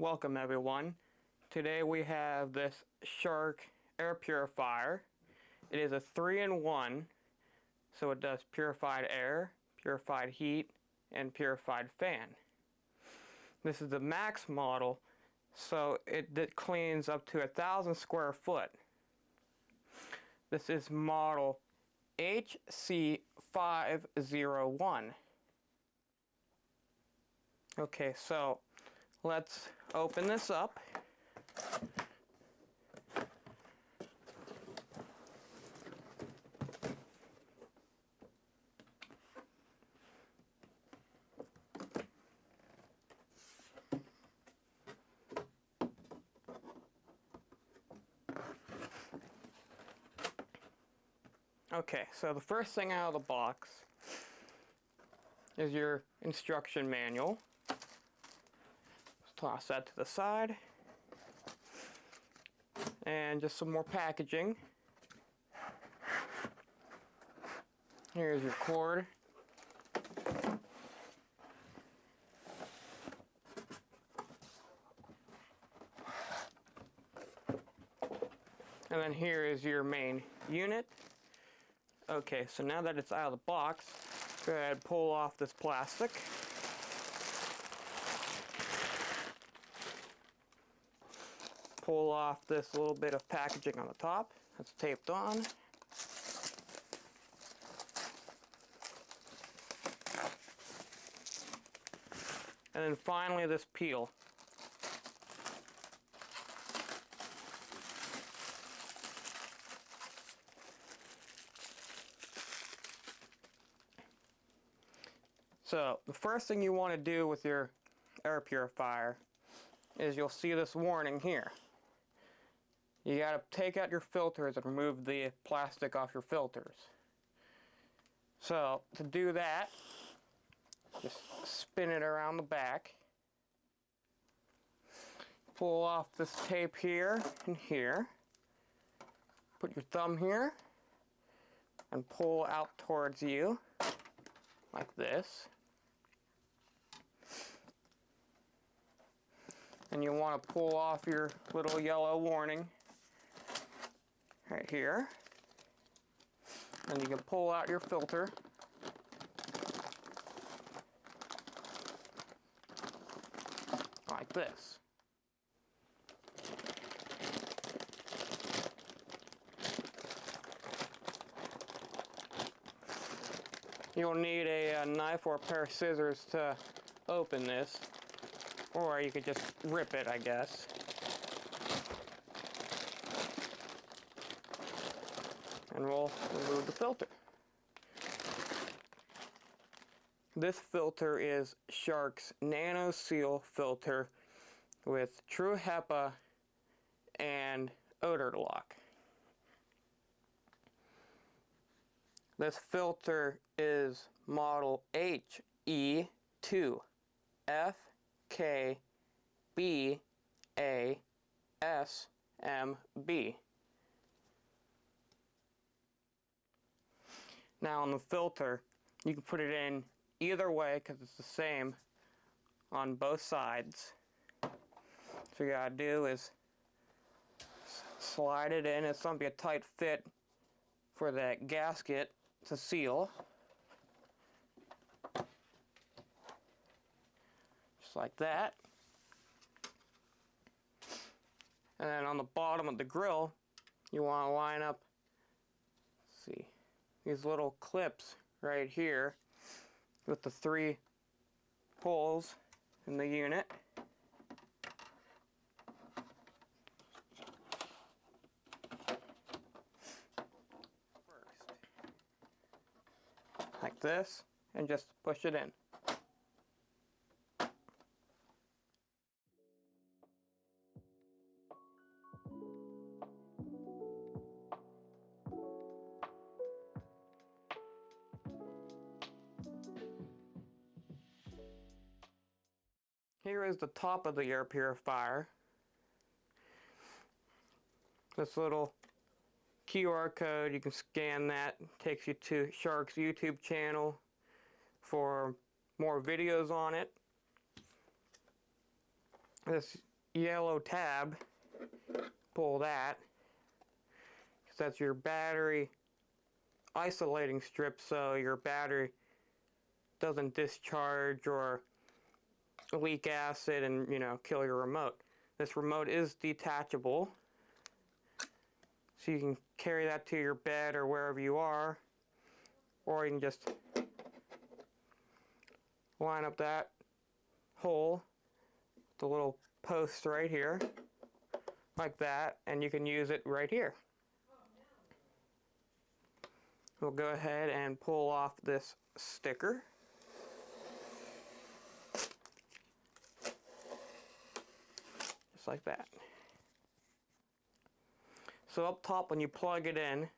Welcome everyone. Today we have this Shark air purifier. It is a 3-in-1, so it does purified air, purified heat, and purified fan. This is the max model, so it cleans up to 1,000 square foot. This is model HC501. Okay, so let's open this up. Okay, so the first thing out of the box is your instruction manual. Let's toss that to the side. And just some more packaging. Here's your cord. And then here is your main unit. Okay, so now that it's out of the box, go ahead and pull off this plastic. Pull off this little bit of packaging on the top that's taped on. And then finally this peel. So the first thing you want to do with your air purifier is you'll see this warning here. You got to take out your filters and remove the plastic off your filters. So to do that, just spin it around the back. Pull off this tape here and here. Put your thumb here and pull out towards you like this. And you want to pull off your little yellow warning right here. And you can pull out your filter. Like this. You'll need a knife or a pair of scissors to open this. Or you could just rip it, I guess. And we'll remove the filter. This filter is Shark's Nano Seal filter with true HEPA and odor lock. This filter is model HE2FKBASMB. Now on the filter, you can put it in either way because it's the same on both sides. So you gotta do is slide it in. It's gonna be a tight fit for that gasket to seal. Just like that. And then on the bottom of the grill, you want to line up, let's see, these little clips right here with the 3 holes in the unit. First, like this, and just push it in. Here is the top of the air purifier. This little QR code, you can scan that, takes you to Shark's YouTube channel for more videos on it. This yellow tab, pull that, because that's your battery isolating strip, so your battery doesn't discharge or leak acid and, you know, kill your remote. This remote is detachable, so you can carry that to your bed or wherever you are, or you can just line up that hole, the little post right here, like that, and you can use it right here. We'll go ahead and pull off this sticker. Just like that. So up top, when you plug it in,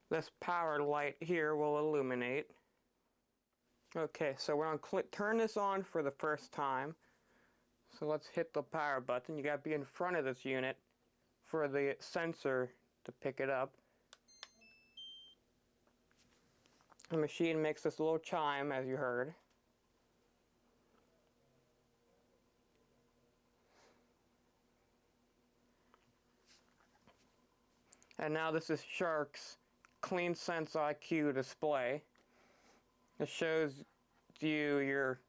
this power light here will illuminate. Okay, so we're going to turn this on for the first time. So let's hit the power button. You got to be in front of this unit for the sensor to pick it up. The machine makes this little chime, as you heard. And now this is Shark's Clean Sense IQ display. It shows you your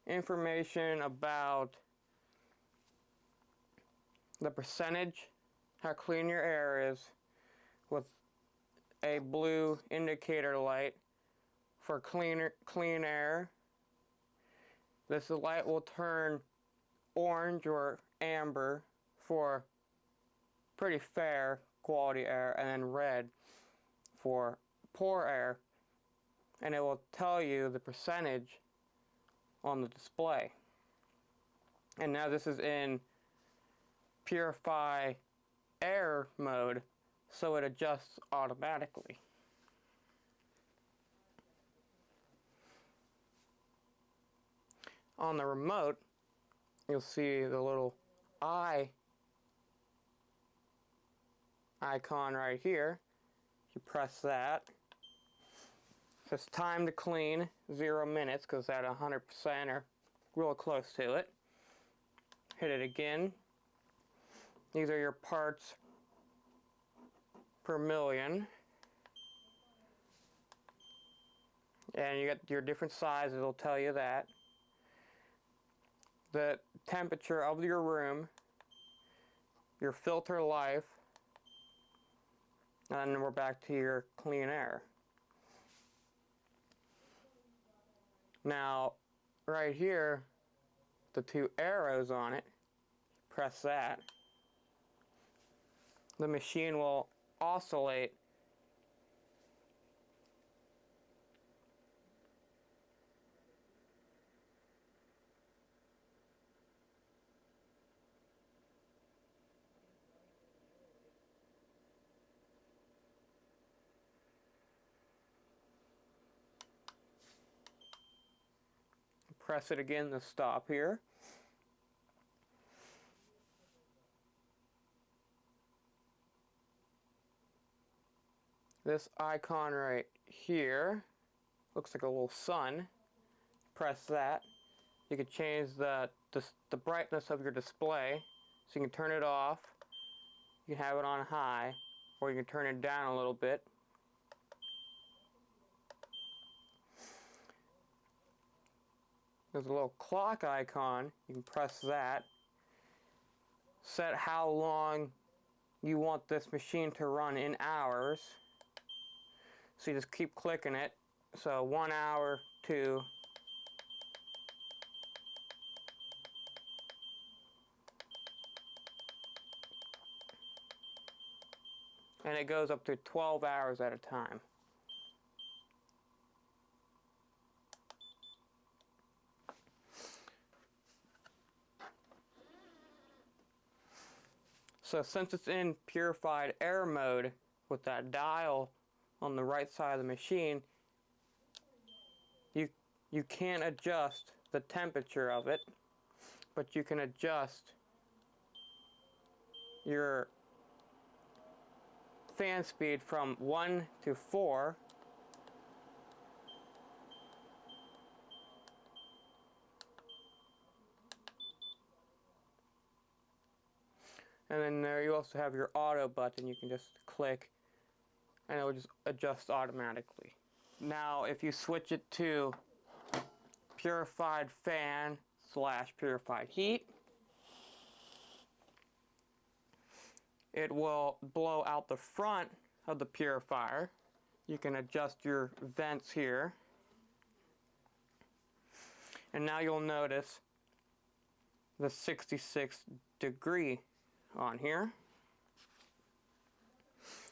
information about the percentage, how clean your air is, with a blue indicator light for clean air. This light will turn orange or amber for pretty fair quality air, and then red for poor air, and it will tell you the percentage on the display. And now this is in purify air mode, so it adjusts automatically. On the remote, you'll see the little eye icon right here. You press that. It says time to clean, 0 minutes, because at 100% or real close to it. Hit it again. These are your parts per million. And you got your different sizes, it'll tell you that. The temperature of your room, your filter life, and then we're back to your clean air. Now, right here, the 2 arrows on it, press that. The machine will oscillate press it again to stop here. This icon right here looks like a little sun. Press that. You can change the brightness of your display, so you can turn it off, you can have it on high, or you can turn it down a little bit. There's a little clock icon. You can press that. Set how long you want this machine to run in hours. So you just keep clicking it. So 1 hour, 2. And it goes up to 12 hours at a time. So since it's in purified air mode with that dial on the right side of the machine, you can't adjust the temperature of it, but you can adjust your fan speed from 1 to 4. And then there you also have your auto button. You can just click and it will just adjust automatically. Now if you switch it to purified fan / purified heat, it will blow out the front of the purifier. You can adjust your vents here. And now you'll notice the 66° on here.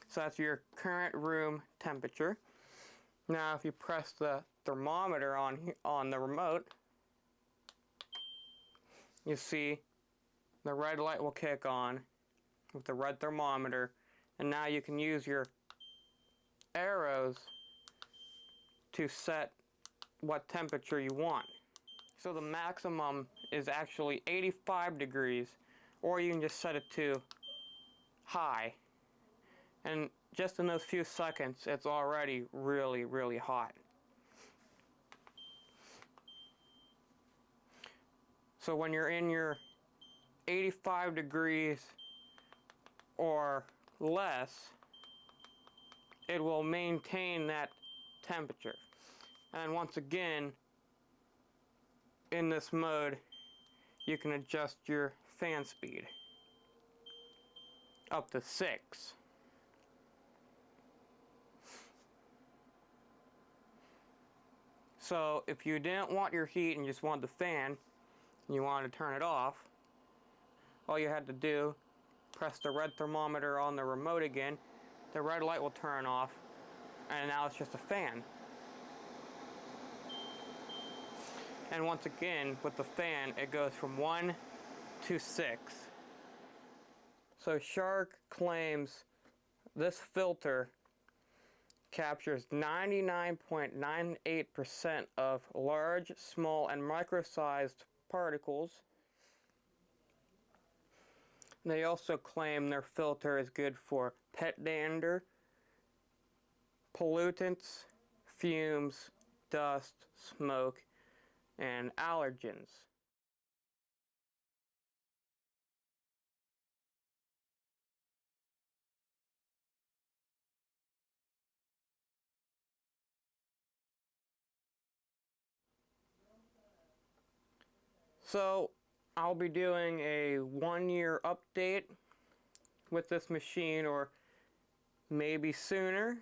So that's your current room temperature. Now if you press the thermometer on the remote, you see the red light will kick on with the red thermometer, and now you can use your arrows to set what temperature you want. So the maximum is actually 85 degrees, or you can just set it to high. And just in those few seconds, it's already really, really hot. So when you're in your 85 degrees or less, it will maintain that temperature. And once again, in this mode, you can adjust your fan speed up to 6. So if you didn't want your heat and just wanted the fan, and you wanted to turn it off, all you had to do, press the red thermometer on the remote again, the red light will turn off, and now it's just a fan. And once again, with the fan, it goes from 1 to 6. So Shark claims this filter captures 99.98% of large, small, and micro-sized particles. They also claim their filter is good for pet dander, pollutants, fumes, dust, smoke, and allergens. So I'll be doing a 1-year update with this machine, or maybe sooner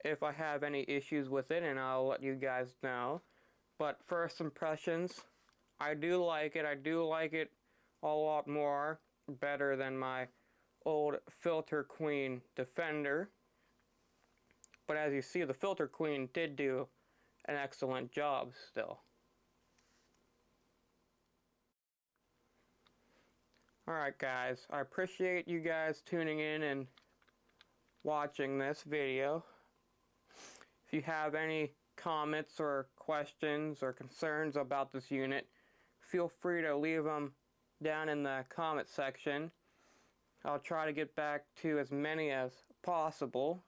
if I have any issues with it, and I'll let you guys know. But first impressions, I do like it. I do like it a lot more, better than my old Filter Queen Defender. But as you see, the Filter Queen did do an excellent job still. Alright guys, I appreciate you guys tuning in and watching this video. If you have any comments or questions or concerns about this unit, feel free to leave them down in the comment section. I'll try to get back to as many as possible.